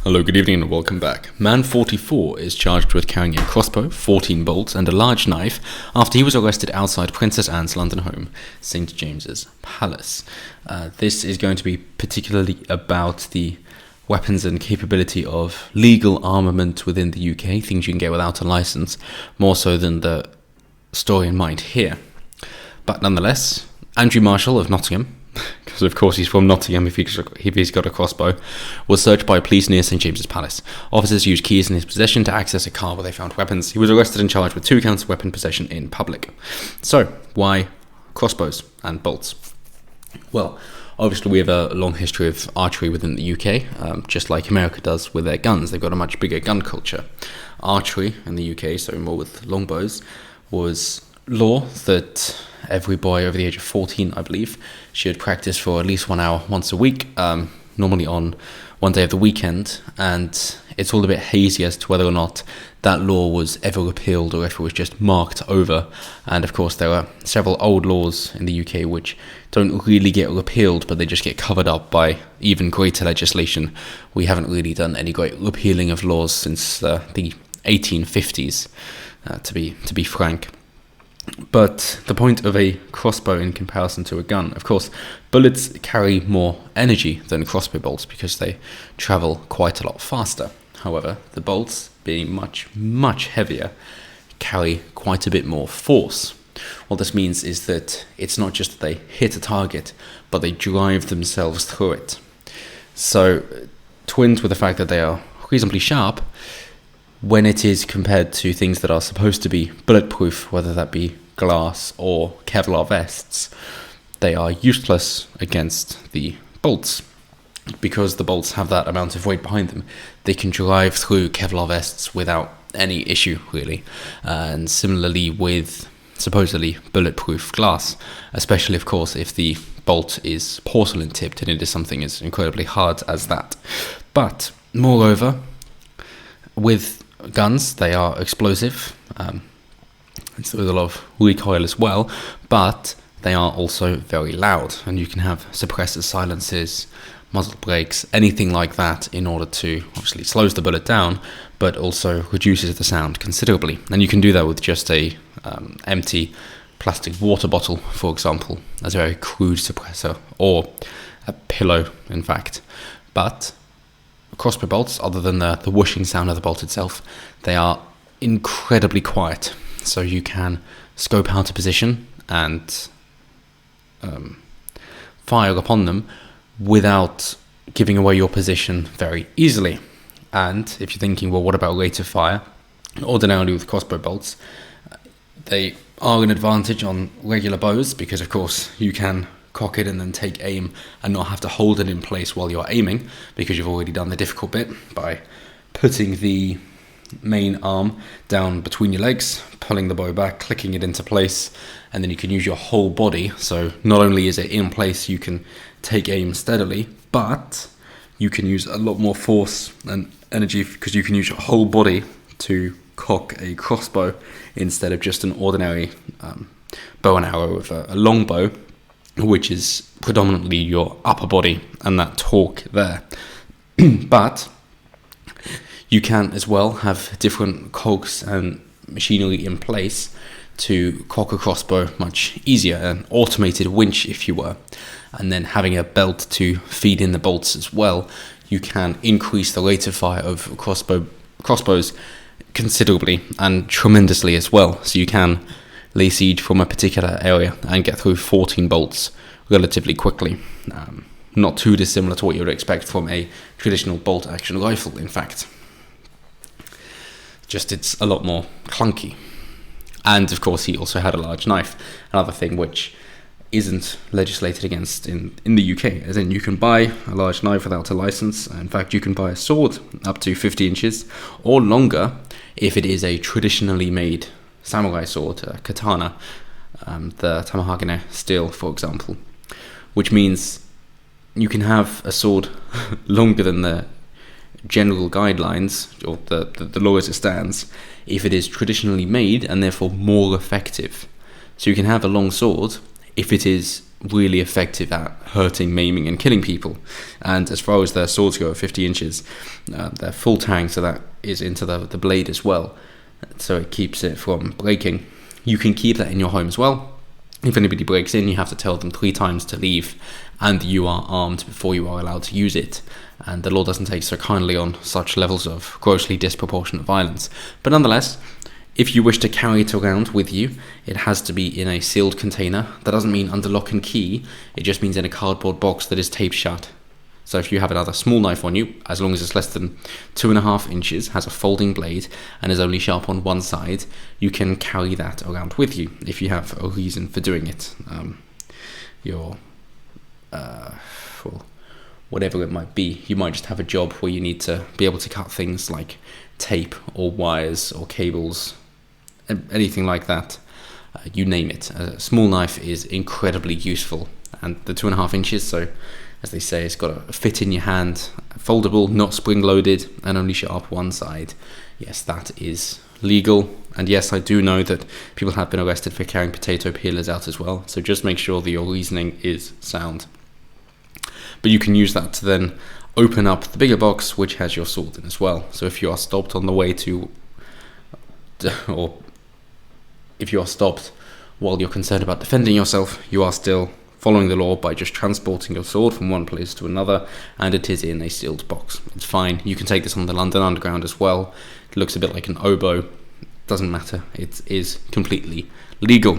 Hello, good evening and welcome back. Man 44 is charged with carrying a crossbow, 14 bolts and a large knife after he was arrested outside Princess Anne's London home, St James's Palace. This is going to be particularly about the weapons and capability of legal armament within the UK, things you can get without a license, more so than the story in mind here. But nonetheless, Andrew Marshall of Nottingham, because of course he's from Nottingham if he's got a crossbow, was searched by police near St James's Palace. Officers used keys in his possession to access a car where they found weapons. He was arrested and charged with 2 counts of weapon possession in public. So, why crossbows and bolts? Well, obviously we have a long history of archery within the UK, just like America does with their guns. They've got a much bigger gun culture. Archery in the UK, so more with longbows, was law that every boy over the age of 14, I believe, should practice for at least 1 hour once a week, normally on one day of the weekend, and it's all a bit hazy as to whether or not that law was ever repealed or if it was just marked over. And of course there are several old laws in the UK which don't really get repealed, but they just get covered up by even greater legislation. We haven't really done any great repealing of laws since the 1850s, to be frank. But the point of a crossbow in comparison to a gun, of course, bullets carry more energy than crossbow bolts because they travel quite a lot faster. However, the bolts, being much, much heavier, carry quite a bit more force. What this means is that it's not just that they hit a target, but they drive themselves through it. So, twinned with the fact that they are reasonably sharp, when it is compared to things that are supposed to be bulletproof, whether that be glass or Kevlar vests, they are useless against the bolts. Because the bolts have that amount of weight behind them, they can drive through Kevlar vests without any issue, really. And similarly with supposedly bulletproof glass, especially, of course, if the bolt is porcelain tipped and it is something as incredibly hard as that. But, moreover, with guns, they are explosive, so there's a lot of recoil as well, but they are also very loud, and you can have suppressors, silencers, muzzle brakes, anything like that in order to, obviously it slows the bullet down, but also reduces the sound considerably. And you can do that with just a empty plastic water bottle, for example, as a very crude suppressor, or a pillow, in fact. But crossbow bolts, other than the whooshing sound of the bolt itself, they are incredibly quiet. So you can scope out a position and fire upon them without giving away your position very easily. And if you're thinking, well, what about rate of fire? Ordinarily with crossbow bolts, they are an advantage on regular bows because, of course, you can cock it and then take aim and not have to hold it in place while you're aiming, because you've already done the difficult bit by putting the main arm down between your legs, pulling the bow back, clicking it into place, and then you can use your whole body. So not only is it in place, you can take aim steadily, but you can use a lot more force and energy because you can use your whole body to cock a crossbow instead of just an ordinary bow and arrow with a long bow, which is predominantly your upper body and that torque there. But you can as well have different cogs and machinery in place to cock a crossbow much easier, an automated winch if you were, and then having a belt to feed in the bolts as well, you can increase the rate of fire of crossbows considerably and tremendously as well. So you can lay siege from a particular area and get through 14 bolts relatively quickly. Not too dissimilar to what you would expect from a traditional bolt action rifle, in fact. Just it's a lot more clunky. And of course he also had a large knife, another thing which isn't legislated against in the UK, as in you can buy a large knife without a license. In fact, you can buy a sword up to 50 inches or longer if it is a traditionally made samurai sword, a katana, the tamahagane steel, for example, which means you can have a sword longer than the general guidelines or the law as it stands if it is traditionally made and therefore more effective. So you can have a long sword if it is really effective at hurting, maiming, and killing people. And as far as their swords go, 50 inches, they're full tang, so that is into the blade as well, so it keeps it from breaking. You can keep that in your home as well. If anybody breaks in, you have to tell them 3 times to leave, and you are armed before you are allowed to use it. And the law doesn't take so kindly on such levels of grossly disproportionate violence. But nonetheless, if you wish to carry it around with you, it has to be in a sealed container. That doesn't mean under lock and key, it just means in a cardboard box that is taped shut. So if you have another small knife on you, as long as it's less than 2.5 inches, has a folding blade, and is only sharp on one side, you can carry that around with you if you have a reason for doing it. For whatever it might be. You might just have a job where you need to be able to cut things like tape or wires or cables, anything like that. You name it. A small knife is incredibly useful, and the 2.5 inches, so as they say, it's got to fit in your hand, foldable, not spring-loaded, and only sharp one side. Yes, that is legal. And yes, I do know that people have been arrested for carrying potato peelers out as well, so just make sure that your reasoning is sound. But you can use that to then open up the bigger box, which has your sword in as well. So if you are stopped on the way to, or if you are stopped while you're concerned about defending yourself, you are still following the law by just transporting your sword from one place to another, and it is in a sealed box. It's fine. You can take this on the London Underground as well. It looks a bit like an oboe. Doesn't matter. It is completely legal.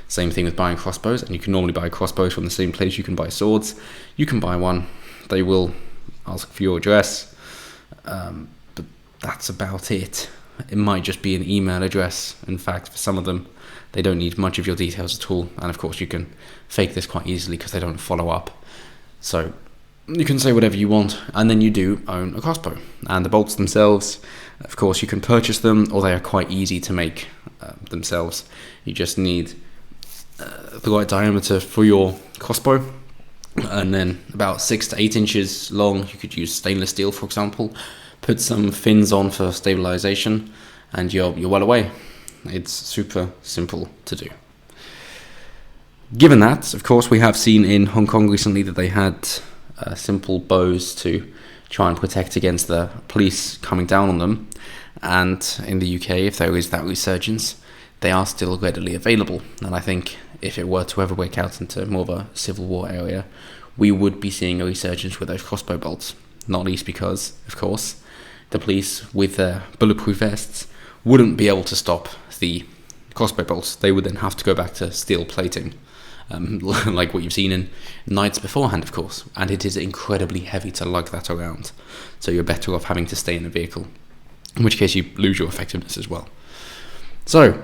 Same thing with buying crossbows, and you can normally buy crossbows from the same place you can buy swords. You can buy one. They will ask for your address, but that's about it. It might just be an email address. In fact, for some of them, they don't need much of your details at all. And of course, you can fake this quite easily because they don't follow up. So you can say whatever you want, and then you do own a crossbow. And the bolts themselves, of course, you can purchase them, or they are quite easy to make themselves. You just need the right diameter for your crossbow, and then about 6 to 8 inches long. You could use stainless steel, for example. Put some fins on for stabilization, and you're well away. It's super simple to do. Given that, of course, we have seen in Hong Kong recently that they had simple bows to try and protect against the police coming down on them. And in the UK, if there is that resurgence, they are still readily available. And I think if it were to ever break out into more of a civil war area, we would be seeing a resurgence with those crossbow bolts. Not least because, of course, the police with their bulletproof vests wouldn't be able to stop the crossbow bolts. They would then have to go back to steel plating, like what you've seen in nights beforehand, of course. And it is incredibly heavy to lug that around. So you're better off having to stay in a vehicle, in which case you lose your effectiveness as well. So,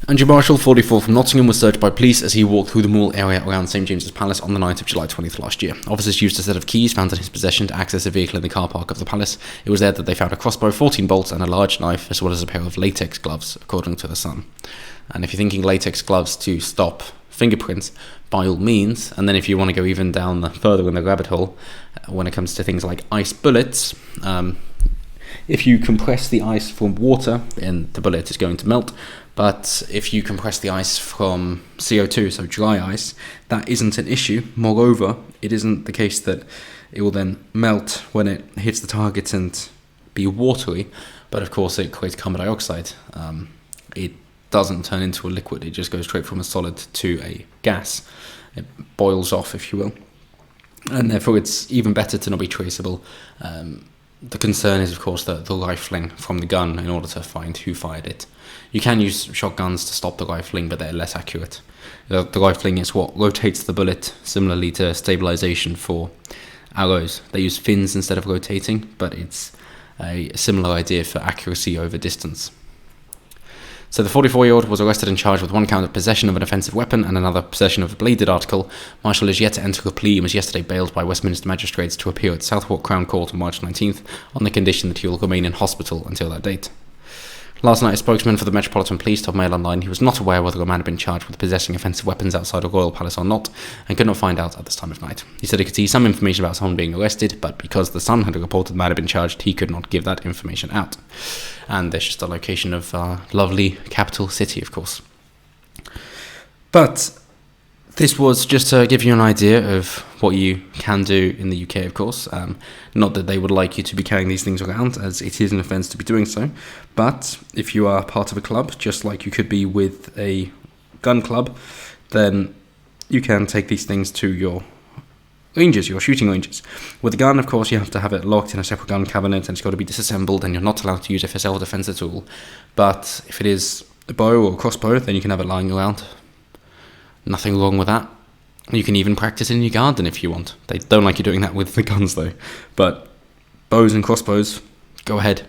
Andrew Marshall, 44, from Nottingham, was searched by police as he walked through the mall area around St James's Palace on the night of July 20th last year. Officers used a set of keys found in his possession to access a vehicle in the car park of the palace. It was there that they found a crossbow, 14 bolts, and a large knife, as well as a pair of latex gloves, according to The Sun. And if you're thinking latex gloves to stop fingerprints, by all means. And then if you want to go even down further in the rabbit hole, when it comes to things like ice bullets, if you compress the ice from water, then the bullet is going to melt. But if you compress the ice from CO2, so dry ice, that isn't an issue. Moreover, it isn't the case that it will then melt when it hits the target and be watery, but of course it creates carbon dioxide. It doesn't turn into a liquid, it just goes straight from a solid to a gas. It boils off, if you will. And therefore it's even better to not be traceable. The concern is, of course, the rifling from the gun in order to find who fired it. You can use shotguns to stop the rifling, but they're less accurate. The rifling is what rotates the bullet, similarly to stabilization for arrows. They use fins instead of rotating, but it's a similar idea for accuracy over distance. So the 44-year-old was arrested and charged with one count of possession of an offensive weapon and another possession of a bladed article. Marshall is yet to enter a plea and was yesterday bailed by Westminster magistrates to appear at Southwark Crown Court on March 19th on the condition that he will remain in hospital until that date. Last night, a spokesman for the Metropolitan Police told Mail Online he was not aware whether a man had been charged with possessing offensive weapons outside a royal palace or not, and could not find out at this time of night. He said he could see some information about someone being arrested, but because the Sun had reported the man had been charged, he could not give that information out. And there's just a location of lovely capital city, of course. But this was just to give you an idea of what you can do in the UK, of course. Not that they would like you to be carrying these things around, as it is an offence to be doing so. But if you are part of a club, just like you could be with a gun club, then you can take these things to your ranges, your shooting ranges. With a gun, of course, you have to have it locked in a separate gun cabinet, and it's got to be disassembled, and you're not allowed to use it for self-defense at all. But if it is a bow or a crossbow, then you can have it lying around. Nothing wrong with that. You can even practice in your garden if you want. They don't like you doing that with the guns, though. But bows and crossbows, go ahead.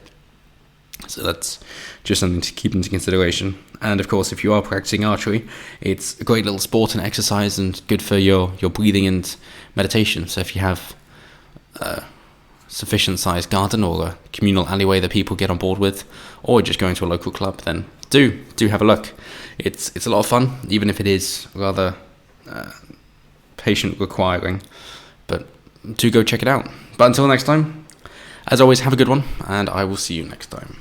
So that's just something to keep into consideration. And of course, if you are practicing archery, it's a great little sport and exercise, and good for your breathing and meditation. So if you have a sufficient sized garden or a communal alleyway that people get on board with, or just going to a local club, then do have a look. It's a lot of fun, even if it is rather patient requiring. But do go check it out. But until next time, as always, have a good one, and I will see you next time.